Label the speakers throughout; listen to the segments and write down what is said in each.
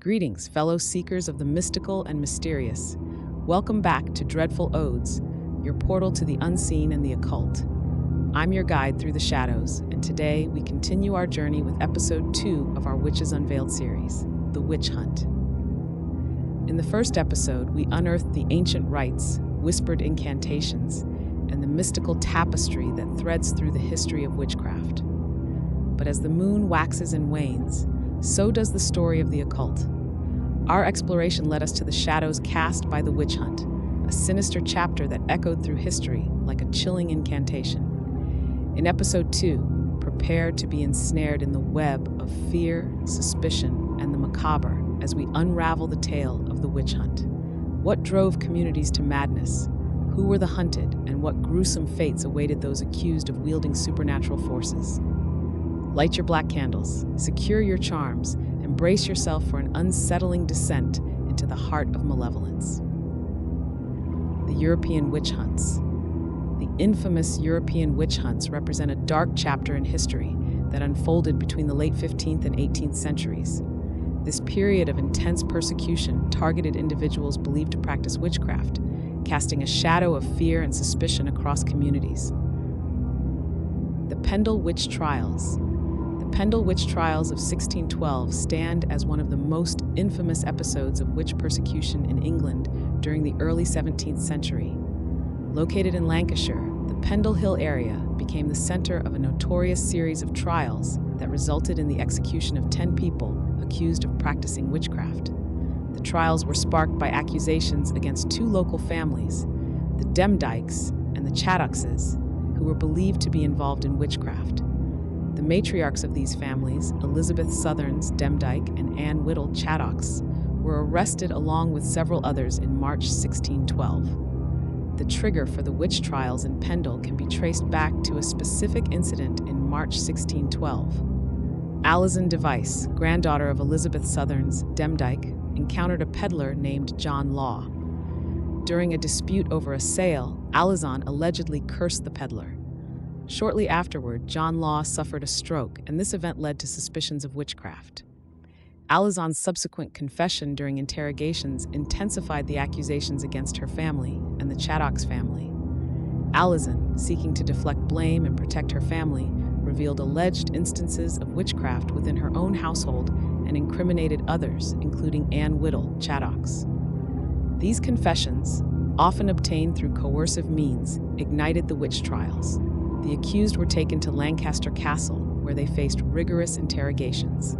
Speaker 1: Greetings, fellow seekers of the mystical and mysterious. Welcome back to Dreadful Odes, your portal to the unseen and the occult. I'm your guide through the shadows, and today we continue our journey with episode 2 of our Witches Unveiled series, The Witch Hunt. In the first episode, we unearthed the ancient rites, whispered incantations, and the mystical tapestry that threads through the history of witchcraft. But as the moon waxes and wanes, so does the story of the occult. Our exploration led us to the shadows cast by the witch hunt, a sinister chapter that echoed through history like a chilling incantation. In episode 2, prepare to be ensnared in the web of fear, suspicion, and the macabre as we unravel the tale of the witch hunt. What drove communities to madness? Who were the hunted, and what gruesome fates awaited those accused of wielding supernatural forces? Light your black candles, secure your charms, and brace yourself for an unsettling descent into the heart of malevolence. The European witch hunts. The infamous European witch hunts represent a dark chapter in history that unfolded between the late 15th and 18th centuries. This period of intense persecution targeted individuals believed to practice witchcraft, casting a shadow of fear and suspicion across communities. The Pendle Witch Trials. The Pendle Witch Trials of 1612 stand as one of the most infamous episodes of witch persecution in England during the early 17th century. Located in Lancashire, the Pendle Hill area became the center of a notorious series of trials that resulted in the execution of 10 people accused of practicing witchcraft. The trials were sparked by accusations against two local families, the Demdikes and the Chaddocks, who were believed to be involved in witchcraft. The matriarchs of these families, Elizabeth Southerns Demdike and Anne Whittle Chaddocks, were arrested along with several others in March 1612. The trigger for the witch trials in Pendle can be traced back to a specific incident in March 1612. Alison Device, granddaughter of Elizabeth Southerns Demdike, encountered a peddler named John Law. During a dispute over a sale, Alison allegedly cursed the peddler. Shortly afterward, John Law suffered a stroke, and this event led to suspicions of witchcraft. Alison's subsequent confession during interrogations intensified the accusations against her family and the Chaddocks family. Alison, seeking to deflect blame and protect her family, revealed alleged instances of witchcraft within her own household and incriminated others, including Anne Whittle Chaddocks. These confessions, often obtained through coercive means, ignited the witch trials. The accused were taken to Lancaster Castle, where they faced rigorous interrogations.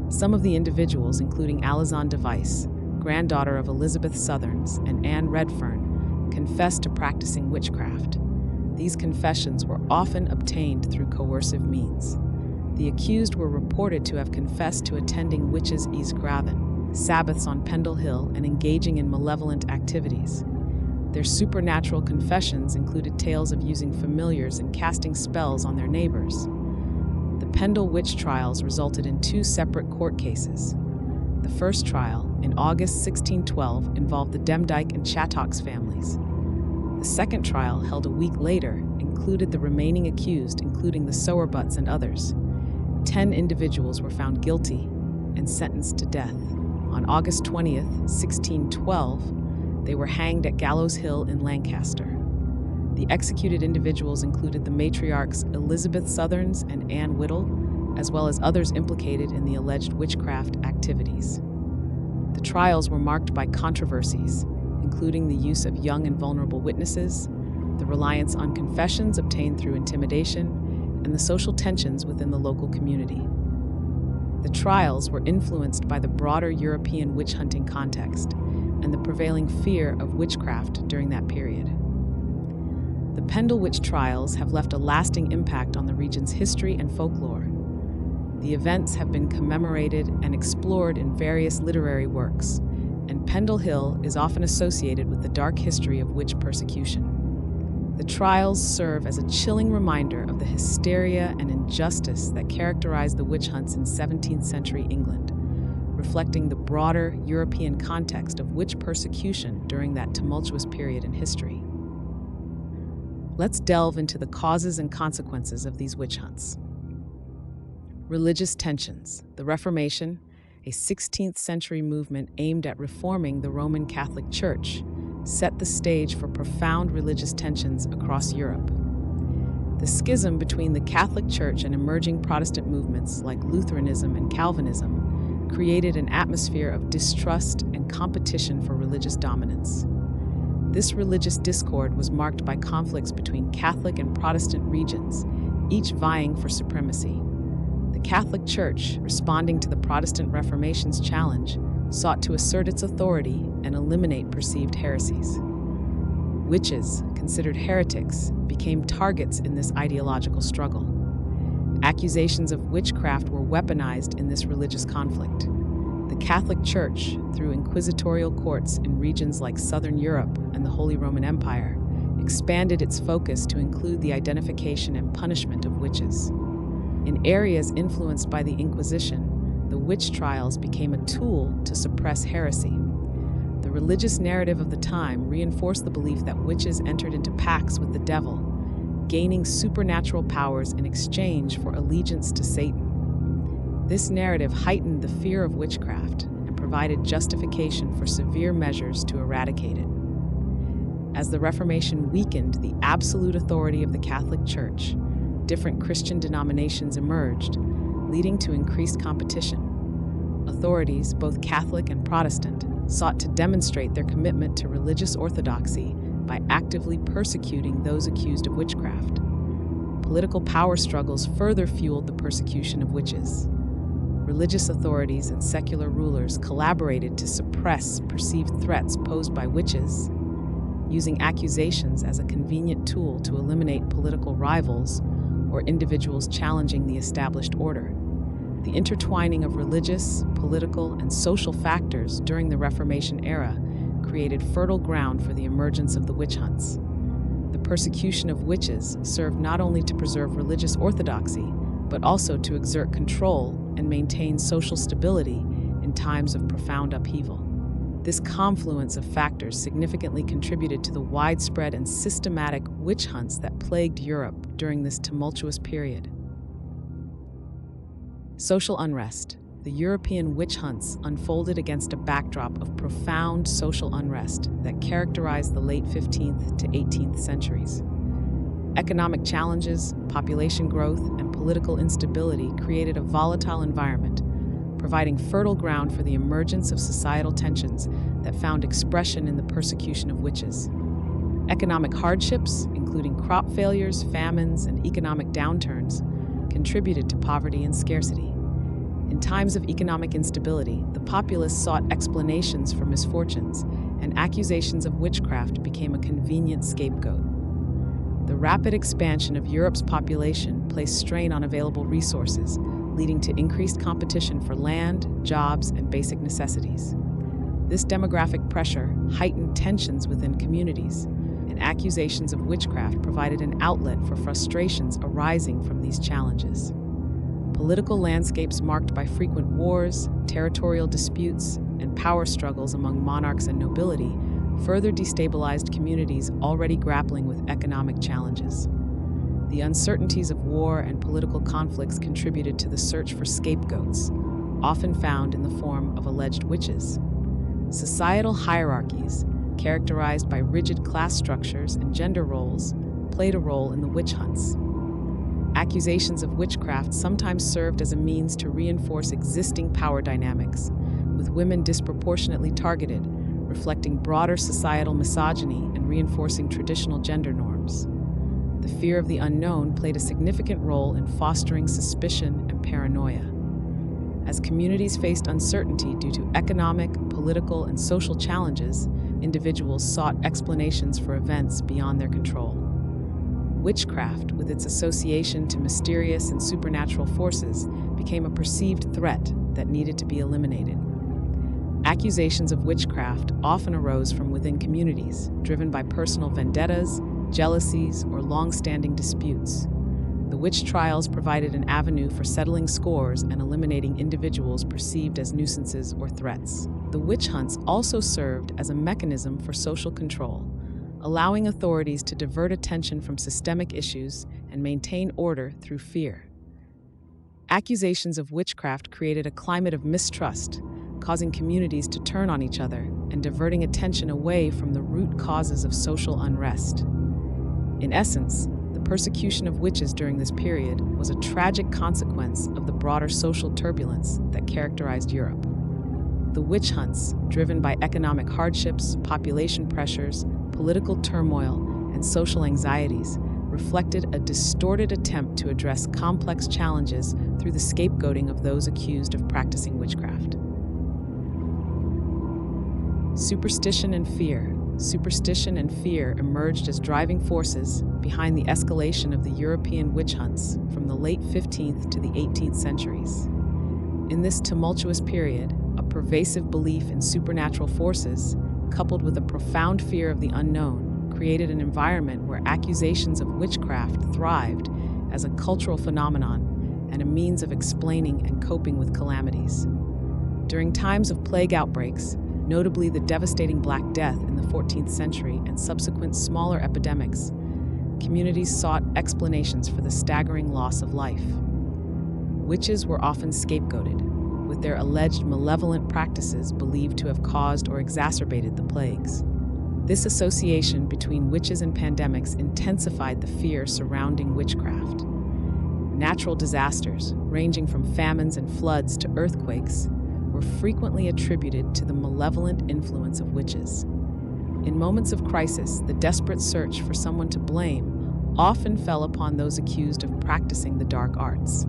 Speaker 1: Some of the individuals, including Alison Device, granddaughter of Elizabeth Southerns, and Anne Redfern, confessed to practicing witchcraft. These confessions were often obtained through coercive means. The accused were reported to have confessed to attending witches' Easgraven, Sabbaths on Pendle Hill, and engaging in malevolent activities. Their supernatural confessions included tales of using familiars and casting spells on their neighbors. The Pendle Witch Trials resulted in two separate court cases. The first trial, in August 1612, involved the Demdike and Chaddocks families. The second trial, held a week later, included the remaining accused, including the Sowerbutts and others. 10 individuals were found guilty and sentenced to death. On August 20th, 1612, they were hanged at Gallows Hill in Lancaster. The executed individuals included the matriarchs Elizabeth Southerns and Anne Whittle, as well as others implicated in the alleged witchcraft activities. The trials were marked by controversies, including the use of young and vulnerable witnesses, the reliance on confessions obtained through intimidation, and the social tensions within the local community. The trials were influenced by the broader European witch hunting context and the prevailing fear of witchcraft during that period. The Pendle Witch Trials have left a lasting impact on the region's history and folklore. The events have been commemorated and explored in various literary works, and Pendle Hill is often associated with the dark history of witch persecution. The trials serve as a chilling reminder of the hysteria and injustice that characterized the witch hunts in 17th century England, reflecting the broader European context of witch persecution during that tumultuous period in history. Let's delve into the causes and consequences of these witch hunts. Religious tensions. The Reformation, a 16th century movement aimed at reforming the Roman Catholic Church, set the stage for profound religious tensions across Europe. The schism between the Catholic Church and emerging Protestant movements like Lutheranism and Calvinism created an atmosphere of distrust and competition for religious dominance. This religious discord was marked by conflicts between Catholic and Protestant regions, each vying for supremacy. The Catholic Church, responding to the Protestant Reformation's challenge, sought to assert its authority and eliminate perceived heresies. Witches, considered heretics, became targets in this ideological struggle. Accusations of witchcraft were weaponized in this religious conflict. The Catholic Church, through inquisitorial courts in regions like Southern Europe and the Holy Roman Empire, expanded its focus to include the identification and punishment of witches. In areas influenced by the Inquisition, the witch trials became a tool to suppress heresy. The religious narrative of the time reinforced the belief that witches entered into pacts with the devil, gaining supernatural powers in exchange for allegiance to Satan. This narrative heightened the fear of witchcraft and provided justification for severe measures to eradicate it. As the Reformation weakened the absolute authority of the Catholic Church, different Christian denominations emerged, leading to increased competition. Authorities, both Catholic and Protestant, sought to demonstrate their commitment to religious orthodoxy by actively persecuting those accused of witchcraft. Political power struggles further fueled the persecution of witches. Religious authorities and secular rulers collaborated to suppress perceived threats posed by witches, using accusations as a convenient tool to eliminate political rivals or individuals challenging the established order. The intertwining of religious, political, and social factors during the Reformation era created fertile ground for the emergence of the witch hunts. The persecution of witches served not only to preserve religious orthodoxy, but also to exert control and maintain social stability in times of profound upheaval. This confluence of factors significantly contributed to the widespread and systematic witch hunts that plagued Europe during this tumultuous period. Social unrest. The European witch hunts unfolded against a backdrop of profound social unrest that characterized the late 15th to 18th centuries. Economic challenges, population growth, and political instability created a volatile environment, providing fertile ground for the emergence of societal tensions that found expression in the persecution of witches. Economic hardships, including crop failures, famines, and economic downturns, contributed to poverty and scarcity. In times of economic instability, the populace sought explanations for misfortunes, and accusations of witchcraft became a convenient scapegoat. The rapid expansion of Europe's population placed strain on available resources, leading to increased competition for land, jobs, and basic necessities. This demographic pressure heightened tensions within communities, and accusations of witchcraft provided an outlet for frustrations arising from these challenges. Political landscapes marked by frequent wars, territorial disputes, and power struggles among monarchs and nobility further destabilized communities already grappling with economic challenges. The uncertainties of war and political conflicts contributed to the search for scapegoats, often found in the form of alleged witches. Societal hierarchies, characterized by rigid class structures and gender roles, played a role in the witch hunts. Accusations of witchcraft sometimes served as a means to reinforce existing power dynamics, with women disproportionately targeted, reflecting broader societal misogyny and reinforcing traditional gender norms. The fear of the unknown played a significant role in fostering suspicion and paranoia. As communities faced uncertainty due to economic, political, and social challenges, individuals sought explanations for events beyond their control. Witchcraft, with its association to mysterious and supernatural forces, became a perceived threat that needed to be eliminated. Accusations of witchcraft often arose from within communities, driven by personal vendettas, jealousies, or long-standing disputes. The witch trials provided an avenue for settling scores and eliminating individuals perceived as nuisances or threats. The witch hunts also served as a mechanism for social control, allowing authorities to divert attention from systemic issues and maintain order through fear. Accusations of witchcraft created a climate of mistrust, causing communities to turn on each other and diverting attention away from the root causes of social unrest. In essence, the persecution of witches during this period was a tragic consequence of the broader social turbulence that characterized Europe. The witch hunts, driven by economic hardships, population pressures, political turmoil, and social anxieties, reflected a distorted attempt to address complex challenges through the scapegoating of those accused of practicing witchcraft. Superstition and fear. Superstition and fear emerged as driving forces behind the escalation of the European witch hunts from the late 15th to the 18th centuries. In this tumultuous period, a pervasive belief in supernatural forces, coupled with a profound fear of the unknown, created an environment where accusations of witchcraft thrived as a cultural phenomenon and a means of explaining and coping with calamities. During times of plague outbreaks, notably the devastating Black Death in the 14th century and subsequent smaller epidemics, communities sought explanations for the staggering loss of life. Witches were often scapegoated, with their alleged malevolent practices believed to have caused or exacerbated the plagues. This association between witches and pandemics intensified the fear surrounding witchcraft. Natural disasters, ranging from famines and floods to earthquakes, were frequently attributed to the malevolent influence of witches. In moments of crisis, the desperate search for someone to blame often fell upon those accused of practicing the dark arts.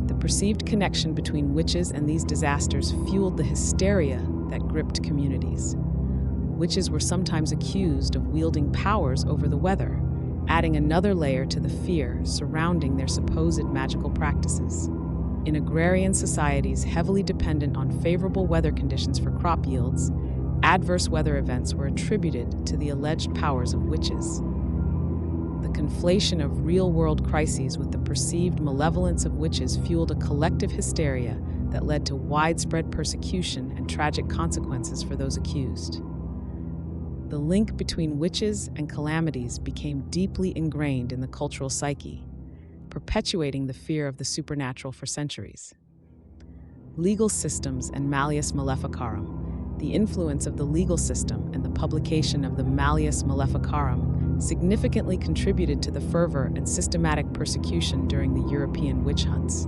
Speaker 1: The perceived connection between witches and these disasters fueled the hysteria that gripped communities. Witches were sometimes accused of wielding powers over the weather, adding another layer to the fear surrounding their supposed magical practices. In agrarian societies heavily dependent on favorable weather conditions for crop yields, adverse weather events were attributed to the alleged powers of witches. The conflation of real-world crises with the perceived malevolence of witches fueled a collective hysteria that led to widespread persecution and tragic consequences for those accused. The link between witches and calamities became deeply ingrained in the cultural psyche, perpetuating the fear of the supernatural for centuries. Legal systems and Malleus Maleficarum. The influence of the legal system and the publication of the Malleus Maleficarum significantly contributed to the fervor and systematic persecution during the European witch hunts.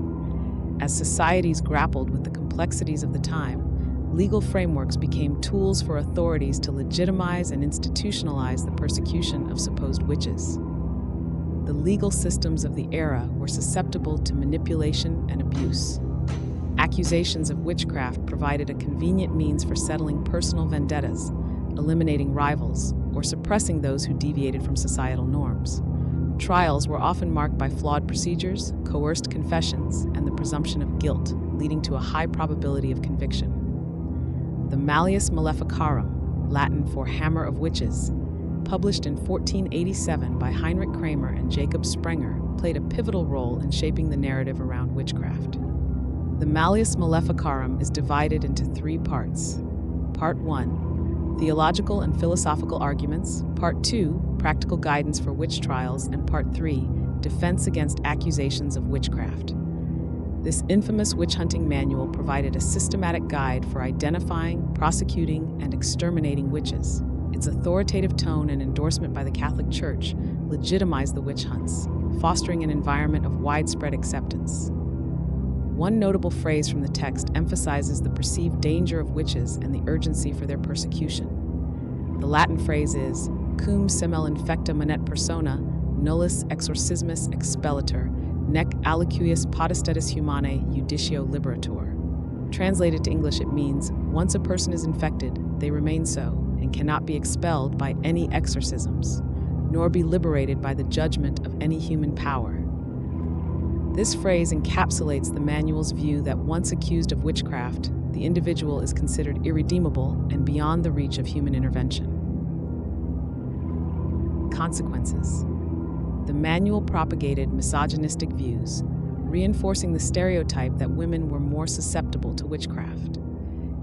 Speaker 1: As societies grappled with the complexities of the time, legal frameworks became tools for authorities to legitimize and institutionalize the persecution of supposed witches. The legal systems of the era were susceptible to manipulation and abuse. Accusations of witchcraft provided a convenient means for settling personal vendettas, eliminating rivals, or suppressing those who deviated from societal norms. Trials were often marked by flawed procedures, coerced confessions, and the presumption of guilt, leading to a high probability of conviction. The Malleus Maleficarum, Latin for Hammer of Witches, published in 1487 by Heinrich Kramer and Jacob Sprenger, played a pivotal role in shaping the narrative around witchcraft. The Malleus Maleficarum is divided into three parts. Part 1, Theological and Philosophical Arguments. Part 2, Practical Guidance for Witch Trials. And Part 3, Defense Against Accusations of Witchcraft. This infamous witch-hunting manual provided a systematic guide for identifying, prosecuting, and exterminating witches. Its authoritative tone and endorsement by the Catholic Church legitimized the witch hunts, fostering an environment of widespread acceptance. One notable phrase from the text emphasizes the perceived danger of witches and the urgency for their persecution. The Latin phrase is cum semel infecta manet persona, nullus exorcismus expellitur, nec alicuius potestatis humanae judicio liberator. Translated to English, it means, once a person is infected, they remain so, and cannot be expelled by any exorcisms, nor be liberated by the judgment of any human power. This phrase encapsulates the manual's view that once accused of witchcraft, the individual is considered irredeemable and beyond the reach of human intervention. Consequences. The manual propagated misogynistic views, reinforcing the stereotype that women were more susceptible to witchcraft.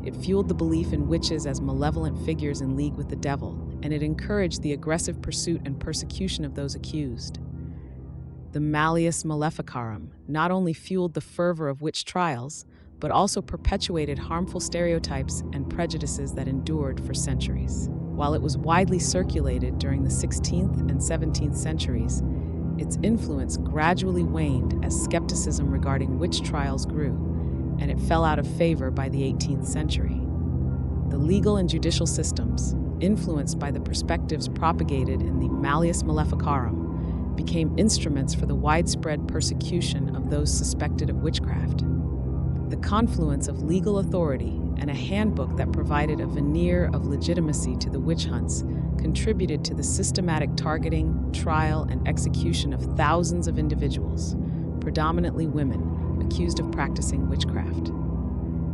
Speaker 1: It fueled the belief in witches as malevolent figures in league with the devil, and it encouraged the aggressive pursuit and persecution of those accused. The Malleus Maleficarum not only fueled the fervor of witch trials, but also perpetuated harmful stereotypes and prejudices that endured for centuries. While it was widely circulated during the 16th and 17th centuries, its influence gradually waned as skepticism regarding witch trials grew, and it fell out of favor by the 18th century. The legal and judicial systems, influenced by the perspectives propagated in the Malleus Maleficarum, became instruments for the widespread persecution of those suspected of witchcraft. The confluence of legal authority and a handbook that provided a veneer of legitimacy to the witch hunts contributed to the systematic targeting, trial, and execution of thousands of individuals, predominantly women, accused of practicing witchcraft.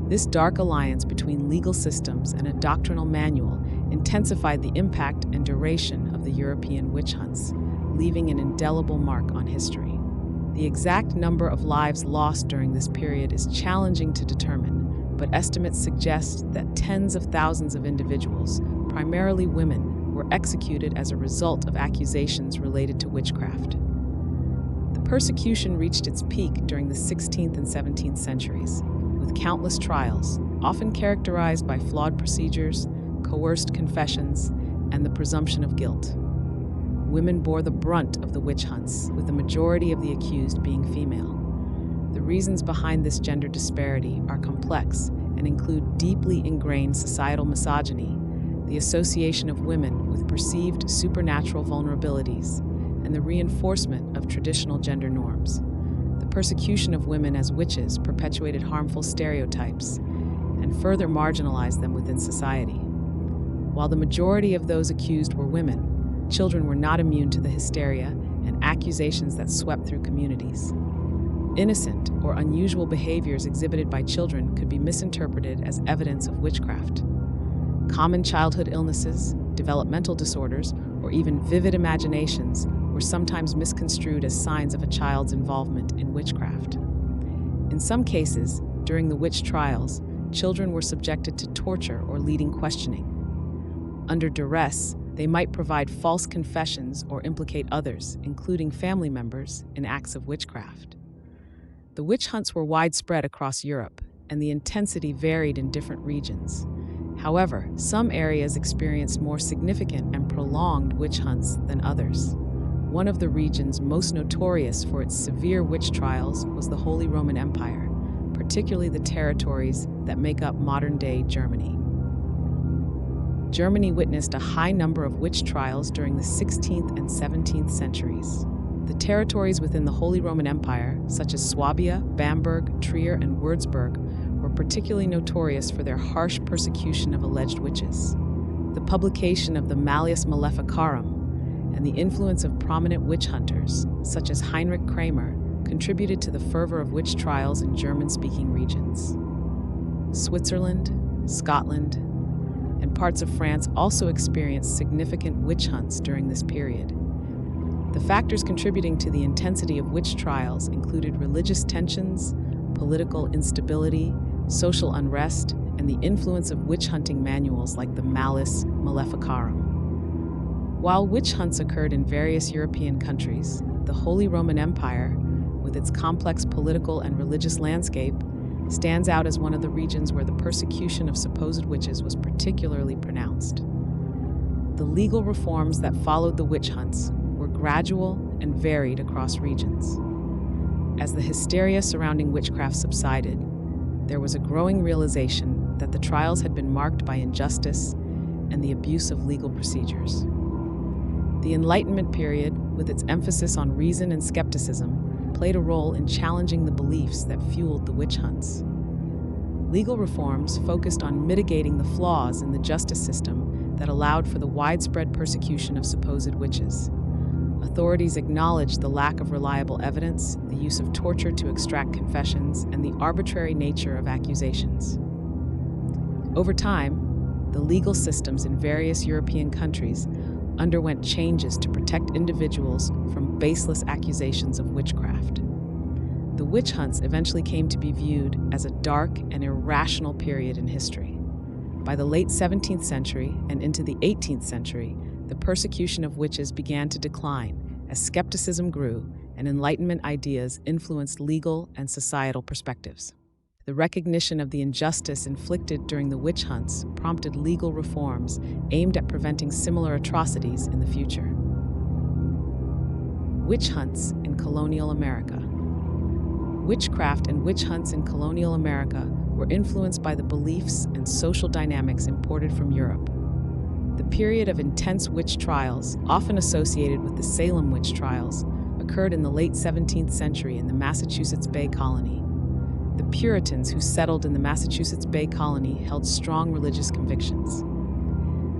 Speaker 1: This dark alliance between legal systems and a doctrinal manual intensified the impact and duration of the European witch hunts, leaving an indelible mark on history. The exact number of lives lost during this period is challenging to determine, but estimates suggest that tens of thousands of individuals, primarily women, were executed as a result of accusations related to witchcraft. The persecution reached its peak during the 16th and 17th centuries, with countless trials, often characterized by flawed procedures, coerced confessions, and the presumption of guilt. Women bore the brunt of the witch hunts, with the majority of the accused being female. The reasons behind this gender disparity are complex and include deeply ingrained societal misogyny, the association of women with perceived supernatural vulnerabilities, and the reinforcement of traditional gender norms. The persecution of women as witches perpetuated harmful stereotypes and further marginalized them within society. While the majority of those accused were women, children were not immune to the hysteria and accusations that swept through communities. Innocent or unusual behaviors exhibited by children could be misinterpreted as evidence of witchcraft. Common childhood illnesses, developmental disorders, or even vivid imaginations were sometimes misconstrued as signs of a child's involvement in witchcraft. In some cases, during the witch trials, children were subjected to torture or leading questioning. Under duress, they might provide false confessions or implicate others, including family members, in acts of witchcraft. The witch hunts were widespread across Europe, and the intensity varied in different regions. However, some areas experienced more significant and prolonged witch hunts than others. One of the regions most notorious for its severe witch trials was the Holy Roman Empire, particularly the territories that make up modern-day Germany. Germany witnessed a high number of witch trials during the 16th and 17th centuries. The territories within the Holy Roman Empire, such as Swabia, Bamberg, Trier, and Würzburg, were particularly notorious for their harsh persecution of alleged witches. The publication of the Malleus Maleficarum and the influence of prominent witch hunters, such as Heinrich Kramer, contributed to the fervor of witch trials in German-speaking regions. Switzerland, Scotland, and parts of France also experienced significant witch hunts during this period. The factors contributing to the intensity of witch trials included religious tensions, political instability, social unrest, and the influence of witch hunting manuals like the Malleus Maleficarum. While witch hunts occurred in various European countries, the Holy Roman Empire, with its complex political and religious landscape, stands out as one of the regions where the persecution of supposed witches was particularly pronounced. The legal reforms that followed the witch hunts were gradual and varied across regions. As the hysteria surrounding witchcraft subsided, there was a growing realization that the trials had been marked by injustice and the abuse of legal procedures. The Enlightenment period, with its emphasis on reason and skepticism, played a role in challenging the beliefs that fueled the witch hunts. Legal reforms focused on mitigating the flaws in the justice system that allowed for the widespread persecution of supposed witches. Authorities acknowledged the lack of reliable evidence, the use of torture to extract confessions, and the arbitrary nature of accusations. Over time, the legal systems in various European countries underwent changes to protect individuals from baseless accusations of witchcraft. The witch hunts eventually came to be viewed as a dark and irrational period in history. By the late 17th century and into the 18th century, the persecution of witches began to decline as skepticism grew and Enlightenment ideas influenced legal and societal perspectives. The recognition of the injustice inflicted during the witch hunts prompted legal reforms aimed at preventing similar atrocities in the future. Witch hunts in colonial America. Witchcraft and witch hunts in colonial America were influenced by the beliefs and social dynamics imported from Europe. The period of intense witch trials, often associated with the Salem Witch Trials, occurred in the late 17th century in the Massachusetts Bay Colony. The Puritans who settled in the Massachusetts Bay Colony held strong religious convictions.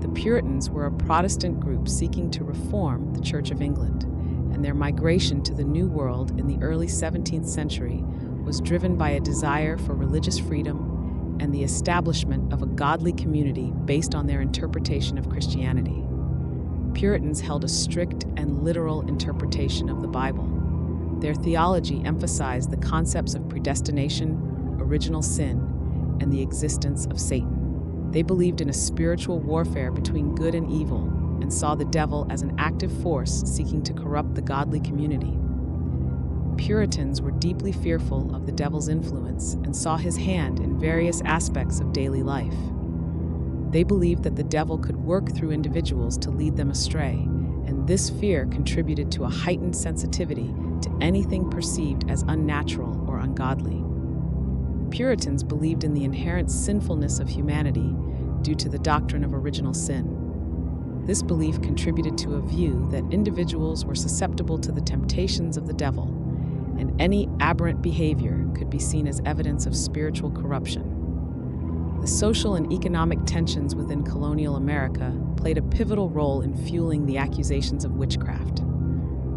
Speaker 1: The Puritans were a Protestant group seeking to reform the Church of England, and their migration to the New World in the early 17th century was driven by a desire for religious freedom and the establishment of a godly community based on their interpretation of Christianity. Puritans held a strict and literal interpretation of the Bible. Their theology emphasized the concepts of predestination, original sin, and the existence of Satan. They believed in a spiritual warfare between good and evil and saw the devil as an active force seeking to corrupt the godly community. Puritans were deeply fearful of the devil's influence and saw his hand in various aspects of daily life. They believed that the devil could work through individuals to lead them astray, and this fear contributed to a heightened sensitivity to anything perceived as unnatural or ungodly. Puritans believed in the inherent sinfulness of humanity due to the doctrine of original sin. This belief contributed to a view that individuals were susceptible to the temptations of the devil, and any aberrant behavior could be seen as evidence of spiritual corruption. The social and economic tensions within colonial America played a pivotal role in fueling the accusations of witchcraft.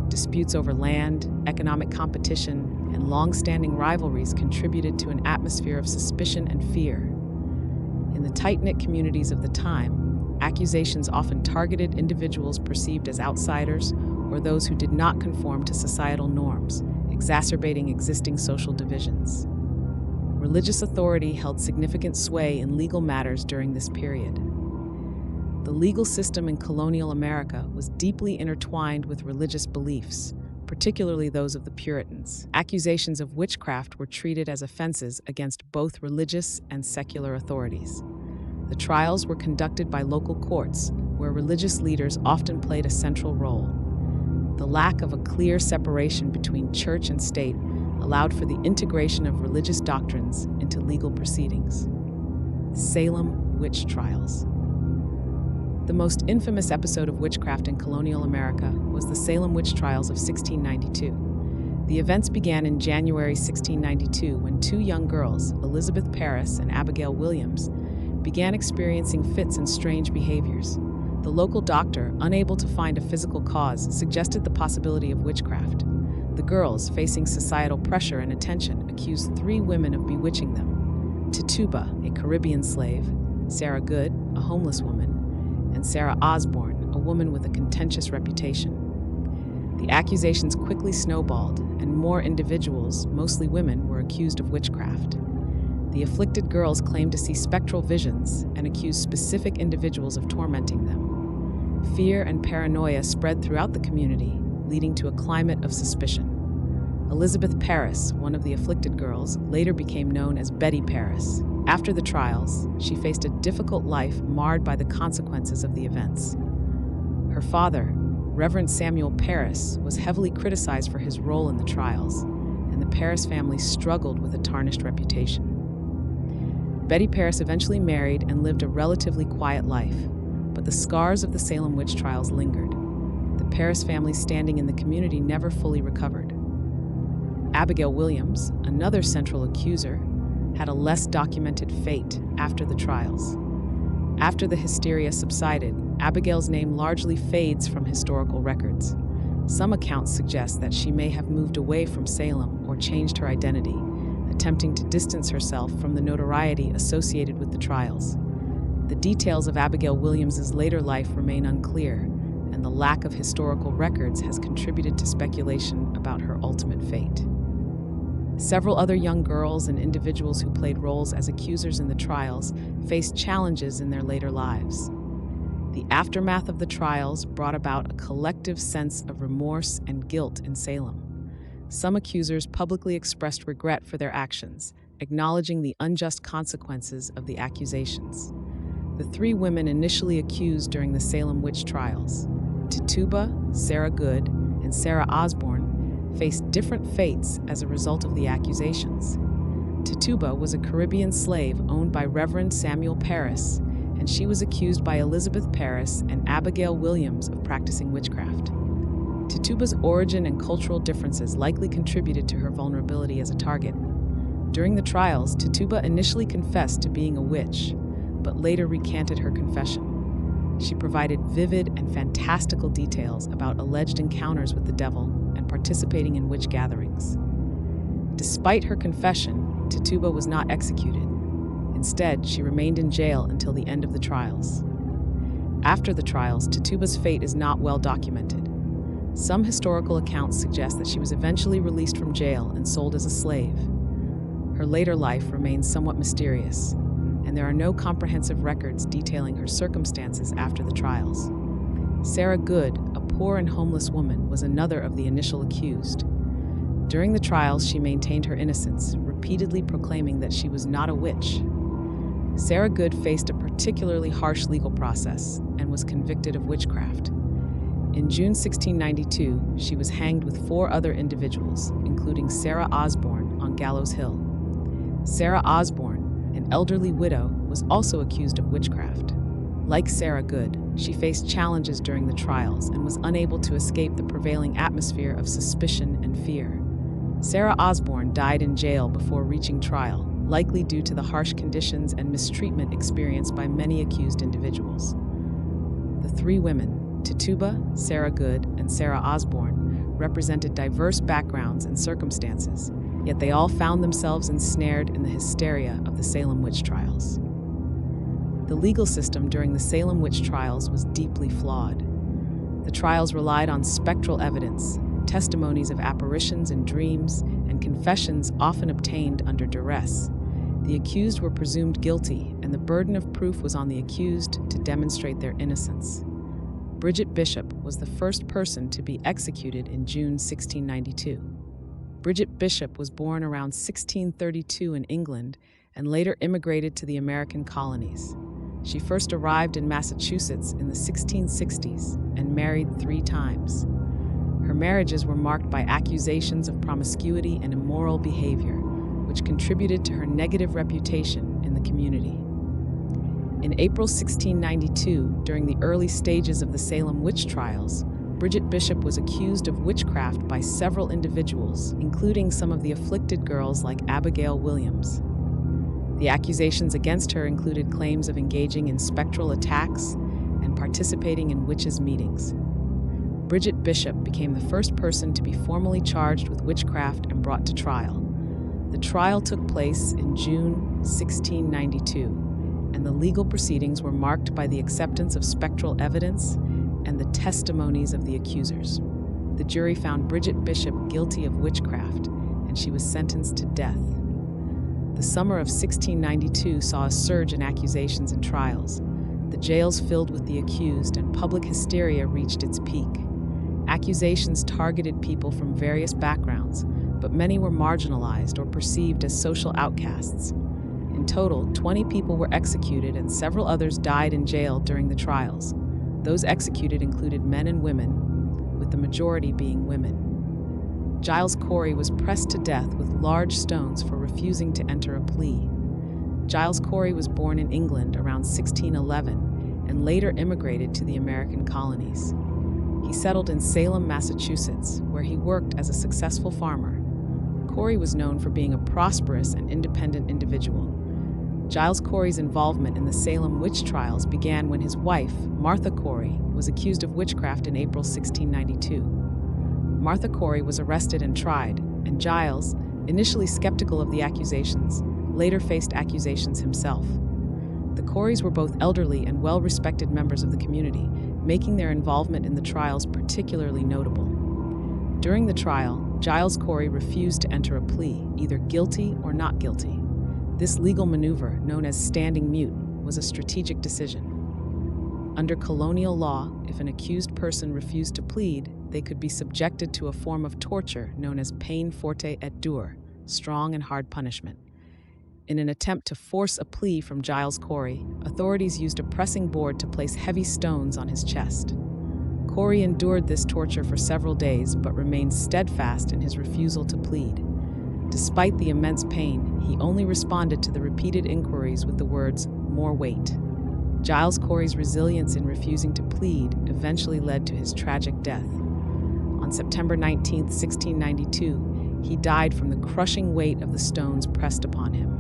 Speaker 1: Disputes over land, economic competition, and long-standing rivalries contributed to an atmosphere of suspicion and fear. In the tight-knit communities of the time, accusations often targeted individuals perceived as outsiders or those who did not conform to societal norms, exacerbating existing social divisions. Religious authority held significant sway in legal matters during this period. The legal system in colonial America was deeply intertwined with religious beliefs, particularly those of the Puritans. Accusations of witchcraft were treated as offenses against both religious and secular authorities. The trials were conducted by local courts, where religious leaders often played a central role. The lack of a clear separation between church and state allowed for the integration of religious doctrines into legal proceedings. Salem Witch Trials. The most infamous episode of witchcraft in colonial America was the Salem Witch Trials of 1692. The events began in January 1692 when two young girls, Elizabeth Parris and Abigail Williams, began experiencing fits and strange behaviors. The local doctor, unable to find a physical cause, suggested the possibility of witchcraft. The girls, facing societal pressure and attention, accused three women of bewitching them: Tituba, a Caribbean slave; Sarah Good, a homeless woman; and Sarah Osborne, a woman with a contentious reputation. The accusations quickly snowballed, and more individuals, mostly women, were accused of witchcraft. The afflicted girls claimed to see spectral visions and accused specific individuals of tormenting them. Fear and paranoia spread throughout the community, leading to a climate of suspicion. Elizabeth Parris, one of the afflicted girls, later became known as Betty Parris. After the trials, she faced a difficult life marred by the consequences of the events. Her father, Reverend Samuel Parris, was heavily criticized for his role in the trials, and the Parris family struggled with a tarnished reputation. Betty Parris eventually married and lived a relatively quiet life, but the scars of the Salem Witch Trials lingered. The Parris family's standing in the community never fully recovered. Abigail Williams, another central accuser, had a less documented fate after the trials. After the hysteria subsided, Abigail's name largely fades from historical records. Some accounts suggest that she may have moved away from Salem or changed her identity, attempting to distance herself from the notoriety associated with the trials. The details of Abigail Williams's later life remain unclear, and the lack of historical records has contributed to speculation about her ultimate fate. Several other young girls and individuals who played roles as accusers in the trials faced challenges in their later lives. The aftermath of the trials brought about a collective sense of remorse and guilt in Salem. Some accusers publicly expressed regret for their actions, acknowledging the unjust consequences of the accusations. The three women initially accused during the Salem Witch Trials, Tituba, Sarah Good, and Sarah Osborne, faced different fates as a result of the accusations. Tituba was a Caribbean slave owned by Reverend Samuel Parris, and she was accused by Elizabeth Parris and Abigail Williams of practicing witchcraft. Tituba's origin and cultural differences likely contributed to her vulnerability as a target. During the trials, Tituba initially confessed to being a witch, but later recanted her confession. She provided vivid and fantastical details about alleged encounters with the devil and participating in witch gatherings. Despite her confession, Tituba was not executed. Instead, she remained in jail until the end of the trials. After the trials, Tituba's fate is not well documented. Some historical accounts suggest that she was eventually released from jail and sold as a slave. Her later life remains somewhat mysterious, and there are no comprehensive records detailing her circumstances after the trials. Sarah Good, a poor and homeless woman, was another of the initial accused. During the trials, she maintained her innocence, repeatedly proclaiming that she was not a witch. Sarah Good faced a particularly harsh legal process and was convicted of witchcraft. In June 1692, she was hanged with 4 other individuals, including Sarah Osborne, on Gallows Hill. Sarah Osborne, an elderly widow, was also accused of witchcraft. Like Sarah Good, she faced challenges during the trials and was unable to escape the prevailing atmosphere of suspicion and fear. Sarah Osborne died in jail before reaching trial, likely due to the harsh conditions and mistreatment experienced by many accused individuals. The three women, Tituba, Sarah Good, and Sarah Osborne, represented diverse backgrounds and circumstances, yet they all found themselves ensnared in the hysteria of the Salem Witch Trials. The legal system during the Salem Witch Trials was deeply flawed. The trials relied on spectral evidence, testimonies of apparitions and dreams, and confessions often obtained under duress. The accused were presumed guilty, and the burden of proof was on the accused to demonstrate their innocence. Bridget Bishop was the first person to be executed in June 1692. Bridget Bishop was born around 1632 in England and later immigrated to the American colonies. She first arrived in Massachusetts in the 1660s and married 3 times. Her marriages were marked by accusations of promiscuity and immoral behavior, which contributed to her negative reputation in the community. In April 1692, during the early stages of the Salem Witch Trials, Bridget Bishop was accused of witchcraft by several individuals, including some of the afflicted girls like Abigail Williams. The accusations against her included claims of engaging in spectral attacks and participating in witches' meetings. Bridget Bishop became the first person to be formally charged with witchcraft and brought to trial. The trial took place in June 1692. And the legal proceedings were marked by the acceptance of spectral evidence and the testimonies of the accusers. The jury found Bridget Bishop guilty of witchcraft, and she was sentenced to death. The summer of 1692 saw a surge in accusations and trials. The jails filled with the accused, and public hysteria reached its peak. Accusations targeted people from various backgrounds, but many were marginalized or perceived as social outcasts. In total, 20 people were executed and several others died in jail during the trials. Those executed included men and women, with the majority being women. Giles Corey was pressed to death with large stones for refusing to enter a plea. Giles Corey was born in England around 1611 and later immigrated to the American colonies. He settled in Salem, Massachusetts, where he worked as a successful farmer. Corey was known for being a prosperous and independent individual. Giles Corey's involvement in the Salem Witch Trials began when his wife, Martha Corey, was accused of witchcraft in April 1692. Martha Corey was arrested and tried, and Giles, initially skeptical of the accusations, later faced accusations himself. The Coreys were both elderly and well-respected members of the community, making their involvement in the trials particularly notable. During the trial, Giles Corey refused to enter a plea, either guilty or not guilty. This legal maneuver, known as standing mute, was a strategic decision. Under colonial law, if an accused person refused to plead, they could be subjected to a form of torture known as peine forte et dure, strong and hard punishment. In an attempt to force a plea from Giles Corey, authorities used a pressing board to place heavy stones on his chest. Corey endured this torture for several days but remained steadfast in his refusal to plead. Despite the immense pain, he only responded to the repeated inquiries with the words, "More weight." Giles Corey's resilience in refusing to plead eventually led to his tragic death. On September 19, 1692, he died from the crushing weight of the stones pressed upon him.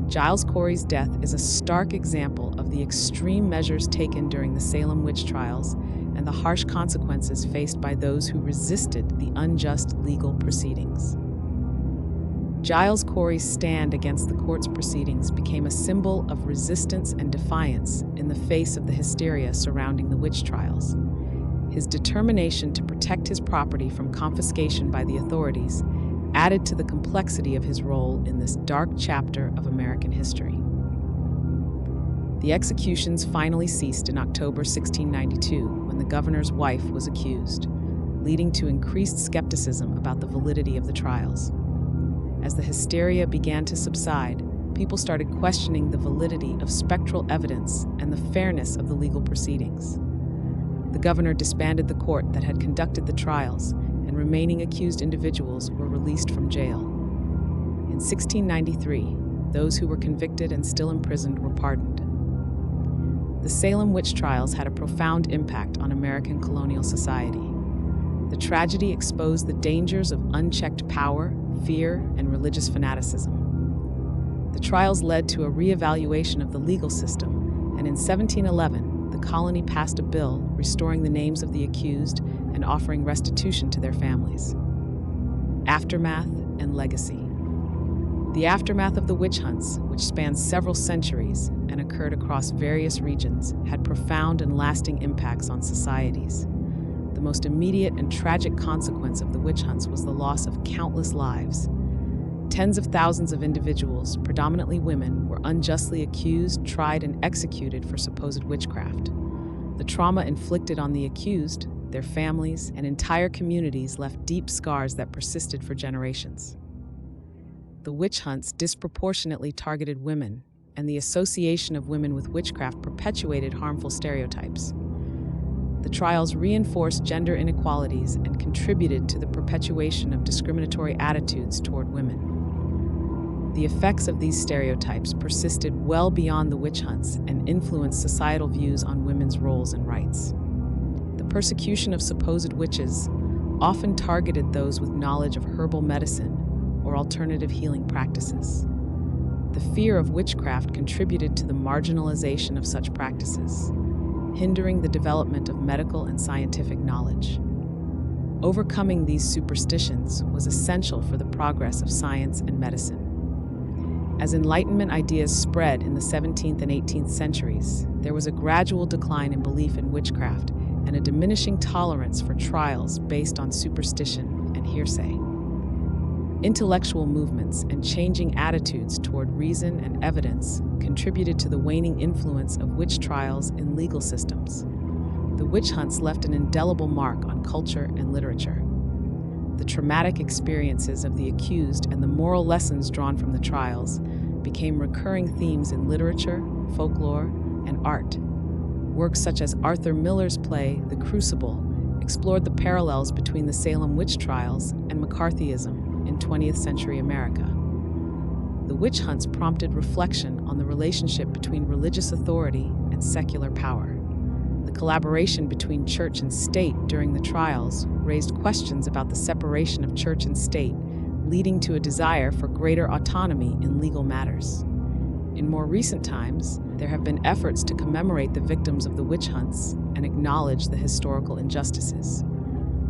Speaker 1: Giles Corey's death is a stark example of the extreme measures taken during the Salem Witch Trials and the harsh consequences faced by those who resisted the unjust legal proceedings. Giles Corey's stand against the court's proceedings became a symbol of resistance and defiance in the face of the hysteria surrounding the witch trials. His determination to protect his property from confiscation by the authorities added to the complexity of his role in this dark chapter of American history. The executions finally ceased in October 1692 when the governor's wife was accused, leading to increased skepticism about the validity of the trials. As the hysteria began to subside, people started questioning the validity of spectral evidence and the fairness of the legal proceedings. The governor disbanded the court that had conducted the trials, and remaining accused individuals were released from jail. In 1693, those who were convicted and still imprisoned were pardoned. The Salem Witch Trials had a profound impact on American colonial society. The tragedy exposed the dangers of unchecked power, fear, and religious fanaticism. The trials led to a reevaluation of the legal system, and in 1711, the colony passed a bill restoring the names of the accused and offering restitution to their families. Aftermath and legacy. The aftermath of the witch hunts, which spanned several centuries and occurred across various regions, had profound and lasting impacts on societies. The most immediate and tragic consequence of the witch hunts was the loss of countless lives. Tens of thousands of individuals, predominantly women, were unjustly accused, tried, and executed for supposed witchcraft. The trauma inflicted on the accused, their families, and entire communities left deep scars that persisted for generations. The witch hunts disproportionately targeted women, and the association of women with witchcraft perpetuated harmful stereotypes. The trials reinforced gender inequalities and contributed to the perpetuation of discriminatory attitudes toward women. The effects of these stereotypes persisted well beyond the witch hunts and influenced societal views on women's roles and rights. The persecution of supposed witches often targeted those with knowledge of herbal medicine or alternative healing practices. The fear of witchcraft contributed to the marginalization of such practices, hindering the development of medical and scientific knowledge. Overcoming these superstitions was essential for the progress of science and medicine. As Enlightenment ideas spread in the 17th and 18th centuries, there was a gradual decline in belief in witchcraft and a diminishing tolerance for trials based on superstition and hearsay. Intellectual movements and changing attitudes toward reason and evidence contributed to the waning influence of witch trials in legal systems. The witch hunts left an indelible mark on culture and literature. The traumatic experiences of the accused and the moral lessons drawn from the trials became recurring themes in literature, folklore, and art. Works such as Arthur Miller's play, The Crucible, explored the parallels between the Salem Witch Trials and McCarthyism in 20th century America. The witch hunts prompted reflection on the relationship between religious authority and secular power. The collaboration between church and state during the trials raised questions about the separation of church and state, leading to a desire for greater autonomy in legal matters. In more recent times, there have been efforts to commemorate the victims of the witch hunts and acknowledge the historical injustices.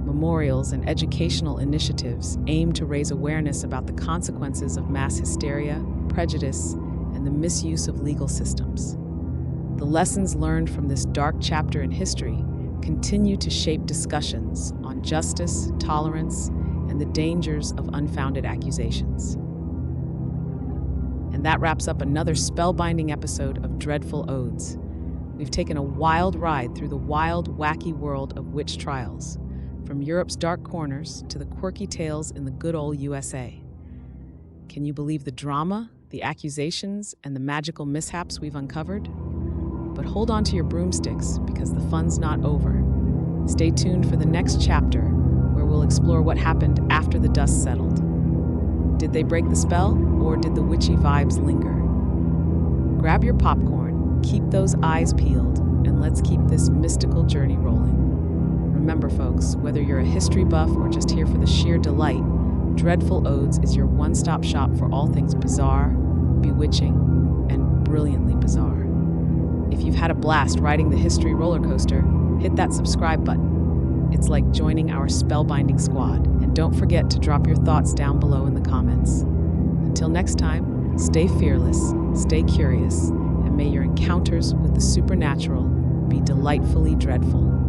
Speaker 1: Memorials and educational initiatives aim to raise awareness about the consequences of mass hysteria, prejudice, and the misuse of legal systems. The lessons learned from this dark chapter in history continue to shape discussions on justice, tolerance, and the dangers of unfounded accusations. And that wraps up another spellbinding episode of Dreadful Odes. We've taken a wild ride through the wild, wacky world of witch trials. from Europe's dark corners to the quirky tales in the good old USA. Can you believe the drama, the accusations, and the magical mishaps we've uncovered? But hold on to your broomsticks, because the fun's not over. Stay tuned for the next chapter, where we'll explore what happened after the dust settled. Did they break the spell, or did the witchy vibes linger? Grab your popcorn, keep those eyes peeled, and let's keep this mystical journey rolling. Remember, folks, whether you're a history buff or just here for the sheer delight, Dreadful Odes is your one-stop shop for all things bizarre, bewitching, and brilliantly bizarre. If you've had a blast riding the history roller coaster, hit that subscribe button. It's like joining our spellbinding squad. And don't forget to drop your thoughts down below in the comments. Until next time, stay fearless, stay curious, and may your encounters with the supernatural be delightfully dreadful.